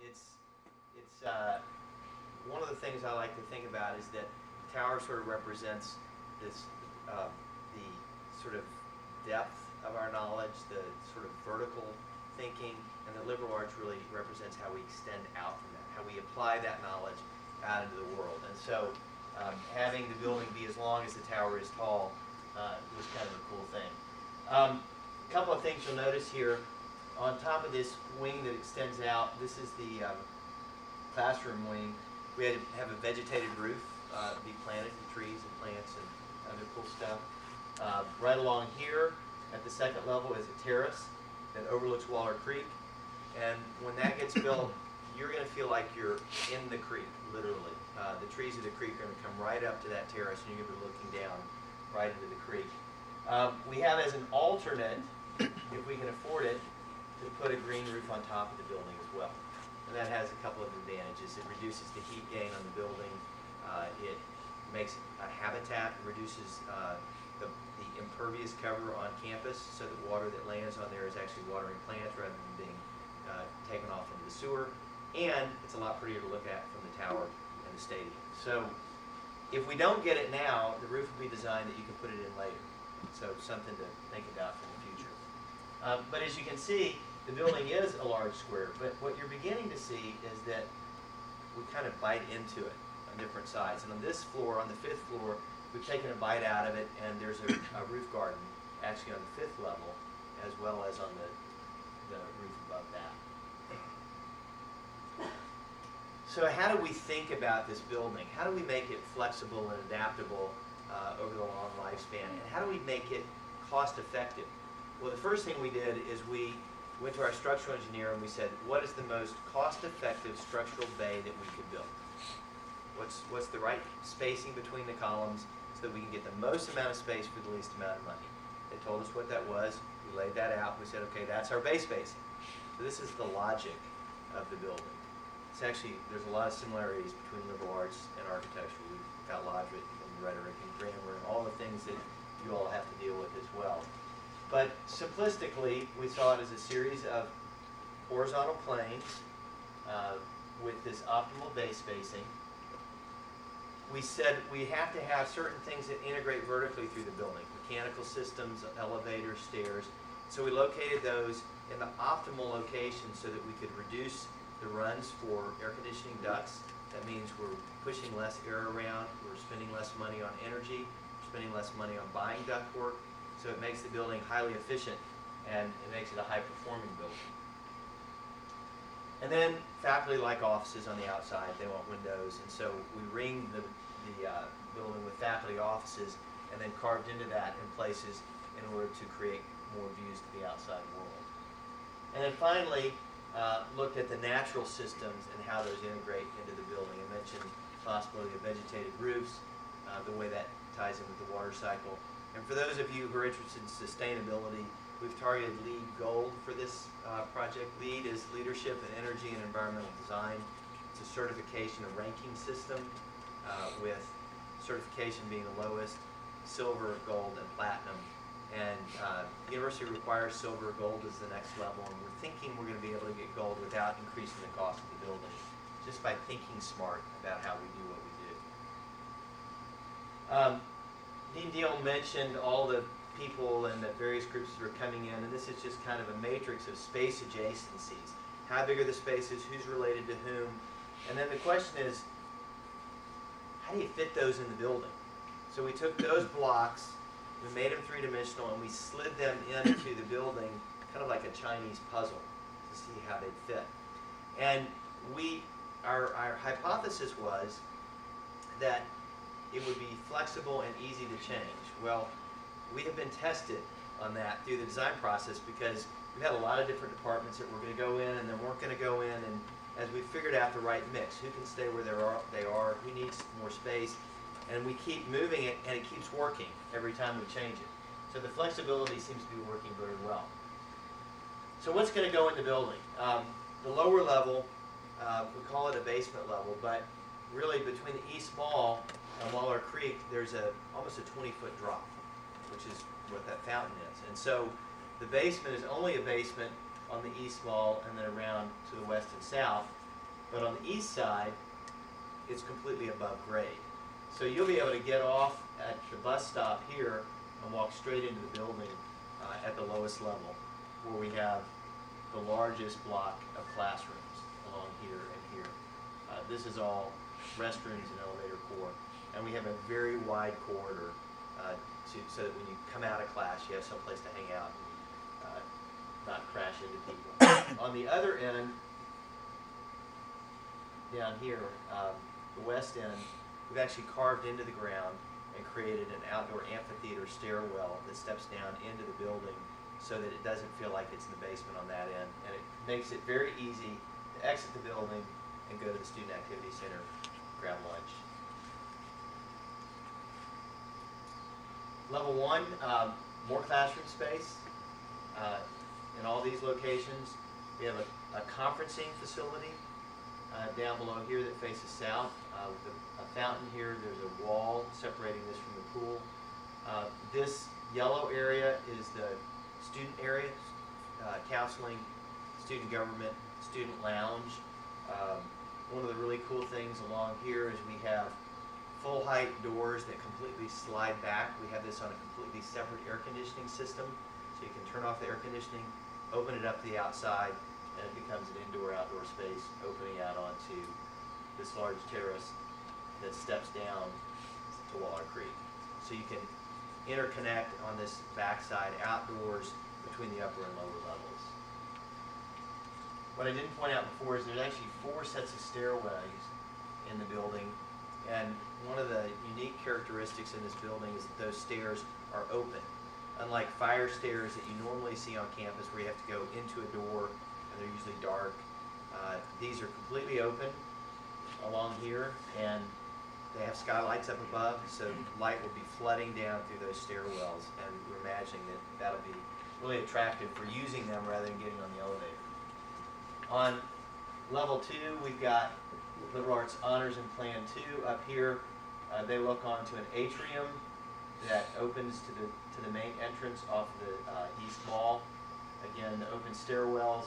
it's one of the things I like to think about is that the tower sort of represents this the sort of depth of our knowledge, the sort of vertical thinking, and the liberal arts really represents how we extend out from that, how we apply that knowledge out into the world. And so having the building be as long as the tower is tall was kind of a cool thing. A couple of things you'll notice here. On top of this wing that extends out, this is the classroom wing. We had to have a vegetated roof be planted with trees and plants and other cool stuff. Right along here at the second level is a terrace that overlooks Waller Creek. And when that gets built, you're going to feel like you're in the creek, literally. The trees of the creek are going to come right up to that terrace, and you're going to be looking down right into the creek. We have as an alternate, if we can afford it, to put a green roof on top of the building as well. And that has a couple of advantages. It reduces the heat gain on the building. It makes a habitat, reduces the impervious cover on campus so that water that lands on there is actually watering plants rather than being taken off into the sewer. And it's a lot prettier to look at from the tower and the stadium. So if we don't get it now, the roof will be designed that you can put it in later. So something to think about for the future. But as you can see, the building is a large square, but what you're beginning to see is that we kind of bite into it on different sides. And on this floor, on the 5th floor, we've taken a bite out of it, and there's a roof garden actually on the 5th level, as well as on the roof above that. So how do we think about this building? How do we make it flexible and adaptable over the long lifespan? And how do we make it cost effective? Well, the first thing we did is we went to our structural engineer and we said, what is the most cost-effective structural bay that we could build? What's the right spacing between the columns so that we can get the most amount of space for the least amount of money? They told us what that was. We laid that out. We said, okay, that's our bay spacing. So this is the logic of the building. It's actually, there's a lot of similarities between liberal arts and architecture. We've got logic and rhetoric and grammar and all the things that you all have to deal with as well. But simplistically, we saw it as a series of horizontal planes with this optimal bay spacing. We said we have to have certain things that integrate vertically through the building, mechanical systems, elevators, stairs. So we located those in the optimal location so that we could reduce the runs for air conditioning ducts. That means we're pushing less air around, we're spending less money on energy, we're spending less money on buying ductwork. So it makes the building highly efficient, and it makes it a high-performing building. And then faculty like offices on the outside. They want windows, and so we ringed the building with faculty offices and then carved into that in places in order to create more views to the outside world. And then finally, looked at the natural systems and how those integrate into the building. I mentioned the possibility of vegetated roofs, the way that ties in with the water cycle. And for those of you who are interested in sustainability, we've targeted LEED Gold for this project. LEED is Leadership in Energy and Environmental Design. It's a certification, a ranking system, with certification being the lowest, silver, gold, and platinum. And the university requires silver. Gold is the next level, and we're thinking we're going to be able to get gold without increasing the cost of the building, just by thinking smart about how we do what we do. Dean Deal mentioned all the people and the various groups that are coming in, and this is just kind of a matrix of space adjacencies. How big are the spaces? Who's related to whom? And then the question is, how do you fit those in the building? So we took those blocks, we made them three-dimensional, and we slid them into the building kind of like a Chinese puzzle to see how they'd fit. And our hypothesis was that it would be flexible and easy to change. Well, we have been tested on that through the design process because we've had a lot of different departments that were going to go in and then weren't going to go in, and as we figured out the right mix, who can stay where they are, who needs more space, and we keep moving it and it keeps working every time we change it. So the flexibility seems to be working very well. So what's going to go in the building? The lower level, we call it a basement level, but really between the East Mall and Waller Creek, there's almost a 20-foot drop, which is what that fountain is. And so the basement is only a basement on the East Mall and then around to the west and south. But on the east side, it's completely above grade. So you'll be able to get off at the bus stop here and walk straight into the building at the lowest level, where we have the largest block of classrooms along here and here. This is all restrooms and elevator core, and we have a very wide corridor so that when you come out of class, you have some place to hang out and not crash into people. On the other end, down here, the west end, we've actually carved into the ground and created an outdoor amphitheater stairwell that steps down into the building so that it doesn't feel like it's in the basement on that end. And it makes it very easy to exit the building and go to the Student Activity Center, grab lunch. Level 1, more classroom space. In all these locations, we have a conferencing facility down below here that faces south. With a fountain here, there's a wall separating this from the pool. This yellow area is the student area, counseling, student government, student lounge. One of the really cool things along here is we have full height doors that completely slide back. We have this on a completely separate air conditioning system, so you can turn off the air conditioning, open it up to the outside, and it becomes an indoor-outdoor space opening out onto this large terrace that steps down to Waller Creek. So you can interconnect on this backside outdoors between the upper and lower levels. What I didn't point out before is there's actually 4 sets of stairways in the building, and one of the unique characteristics in this building is that those stairs are open. Unlike fire stairs that you normally see on campus where you have to go into a door and they're usually dark, these are completely open along here, and they have skylights up above, so light will be flooding down through those stairwells, and we're imagining that that'll be really attractive for using them rather than getting on the elevator. On level 2, we've got Liberal Arts Honors and Plan 2 up here. They look onto an atrium that opens to the main entrance off the East Mall. Again, the open stairwells.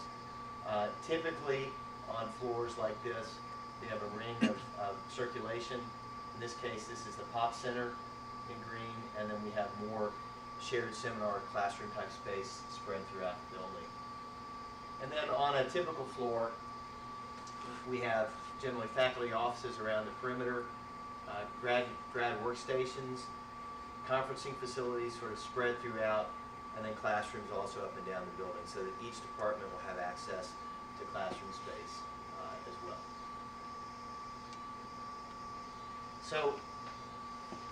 Typically, on floors like this, we have a ring of circulation. In this case, this is the Pop Center in green, and then we have more shared seminar classroom type space spread throughout the building. And then on a typical floor, we have generally faculty offices around the perimeter, grad workstations, conferencing facilities sort of spread throughout, and then classrooms also up and down the building, so that each department will have access to classroom space as well. So,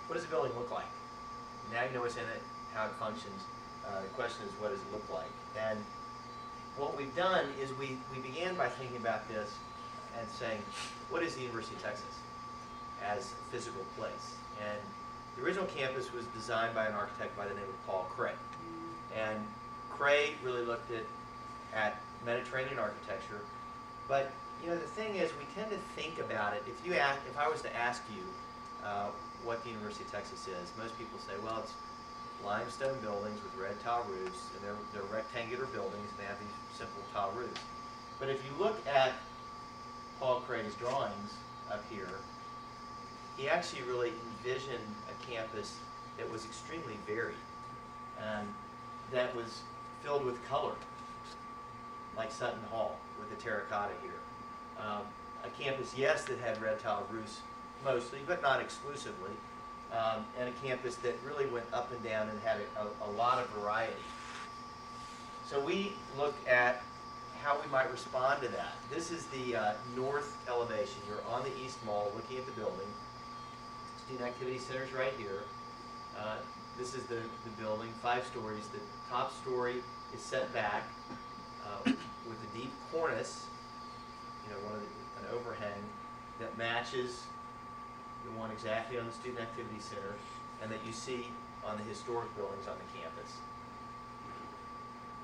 what does the building look like? Now you know what's in it, how it functions. The question is, what does it look like? And what we've done is we began by thinking about this and saying, what is the University of Texas as a physical place? And the original campus was designed by an architect by the name of Paul Cray. And Cray really looked at Mediterranean architecture. But you know, the thing is, we tend to think about it. If I was to ask you what the University of Texas is, most people say, well, it's limestone buildings with red tile roofs, and they're rectangular buildings, and they have these simple tile roofs. But if you look at Paul Cray's drawings up here, he actually really envisioned a campus that was extremely varied, and that was filled with color, like Sutton Hall with the terracotta here. A campus, yes, that had red tile roofs mostly, but not exclusively, and a campus that really went up and down and had a lot of variety. So we looked at how we might respond to that. This is the north elevation. You're on the East Mall looking at the building. Student Activity Center's right here. This is the building, 5 stories. The top story is set back with a deep cornice, you know, an overhang that matches the one exactly on the Student Activity Center and that you see on the historic buildings on the campus.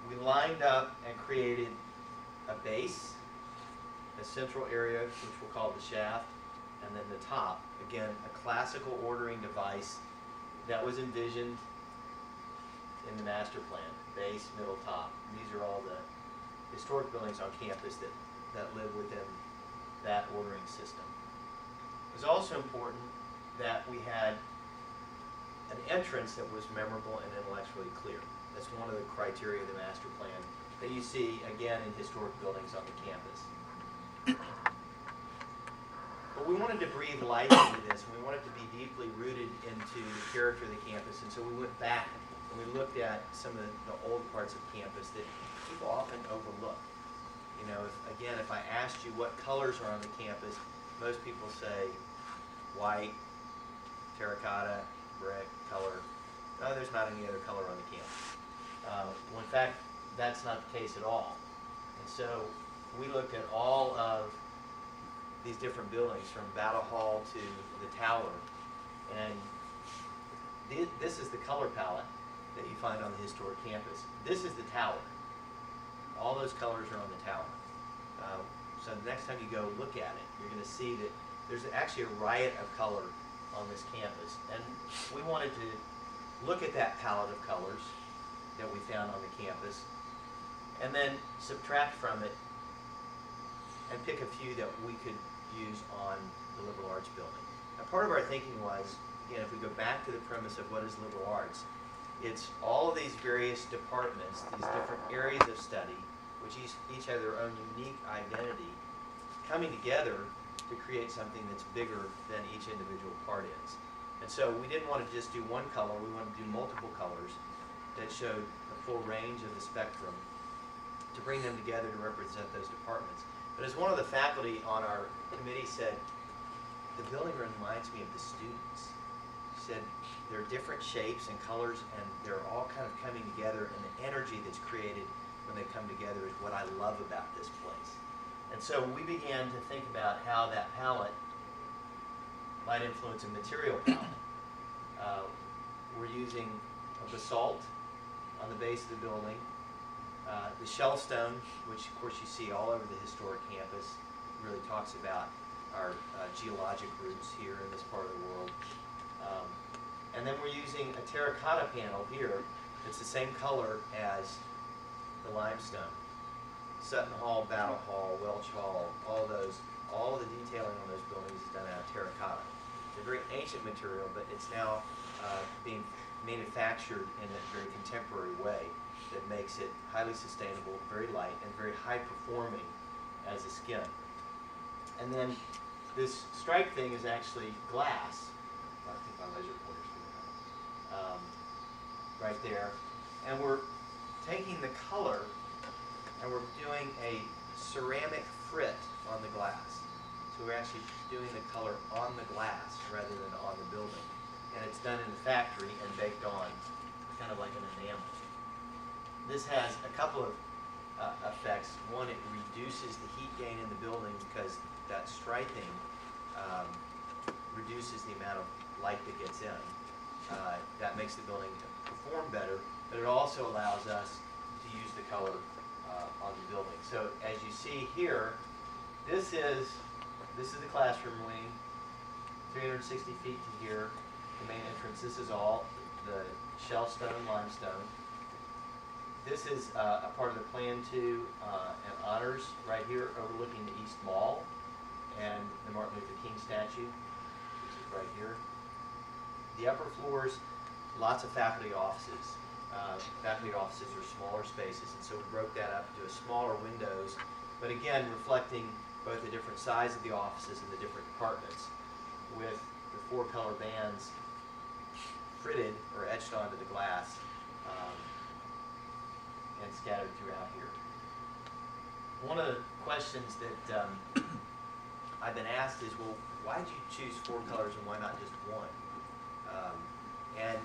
We lined up and created a base, a central area, which we'll call the shaft, and then the top, again, a classical ordering device that was envisioned in the master plan, base, middle, top. And these are all the historic buildings on campus that live within that ordering system. It was also important that we had an entrance that was memorable and intellectually clear. That's one of the criteria of the master plan that you see, again, in historic buildings on the campus. But we wanted to breathe life into this, and we wanted to be deeply rooted into the character of the campus, and so we went back and we looked at some of the old parts of campus that people often overlook. You know, if I asked you what colors are on the campus, most people say white, terracotta, brick, color. No, there's not any other color on the campus. Well, in fact, that's not the case at all. And so we looked at all of these different buildings, from Battle Hall to the tower, and this is the color palette that you find on the historic campus. This is the tower. All those colors are on the tower. So the next time you go look at it, you're going to see that there's actually a riot of color on this campus. And we wanted to look at that palette of colors that we found on the campus, and then subtract from it and pick a few that we could use on the liberal arts building. Now, part of our thinking was, again, if we go back to the premise of what is liberal arts, it's all of these various departments, these different areas of study, which each have their own unique identity, coming together to create something that's bigger than each individual part is. And so we didn't want to just do one color, we wanted to do multiple colors that showed the full range of the spectrum to bring them together to represent those departments. But as one of the faculty on our committee said, the building reminds me of the students. She said, there are different shapes and colors, and they're all kind of coming together, and the energy that's created when they come together is what I love about this place. And so we began to think about how that palette might influence a material palette. We're using a basalt on the base of the building, the shell stone, which of course you see all over the historic campus, really talks about our geologic roots here in this part of the world. And then we're using a terracotta panel here that's the same color as the limestone. Sutton Hall, Battle Hall, Welch Hall, all of the detailing on those buildings is done out of terracotta. It's a very ancient material, but it's now being manufactured in a very contemporary way that makes it highly sustainable, very light, and very high performing as a skin. And then this stripe thing is actually glass. I think my laser pointer's doing that. Right there. And we're taking the color and we're doing a ceramic frit on the glass. So we're actually doing the color on the glass rather than on the building. And it's done in the factory and baked on, kind of like an enamel. This has a couple of effects. One, it reduces the heat gain in the building because that striping reduces the amount of light that gets in. That makes the building perform better, but it also allows us to use the color on the building. So as you see here, this is the classroom wing, 360 feet to here, the main entrance. This is all the shell stone, limestone. This is a part of the Plan 2 and honors right here overlooking the East Mall and the Martin Luther King statue, which is right here. The upper floors, lots of faculty offices. Faculty offices are smaller spaces, and so we broke that up into smaller windows, but again reflecting both the different size of the offices and the different departments, with the 4 color bands fritted or etched onto the glass and scattered throughout here. One of the questions that I've been asked is, well, why did you choose 4 colors and why not just one? And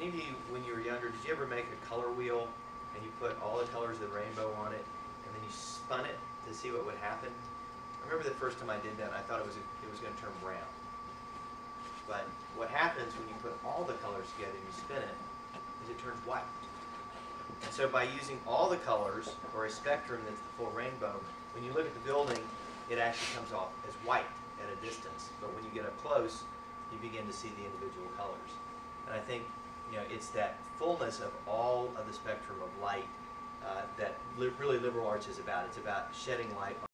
any of you, when you were younger, did you ever make a color wheel and you put all the colors of the rainbow on it and then you spun it to see what would happen? I remember the first time I did that, I thought it was going to turn brown. But what happens when you put all the colors together and you spin it is it turns white. And so by using all the colors, or a spectrum that's the full rainbow, when you look at the building, it actually comes off as white at a distance. But when you get up close, you begin to see the individual colors. And I think, you know, it's that fullness of all of the spectrum of light that really liberal arts is about. It's about shedding light on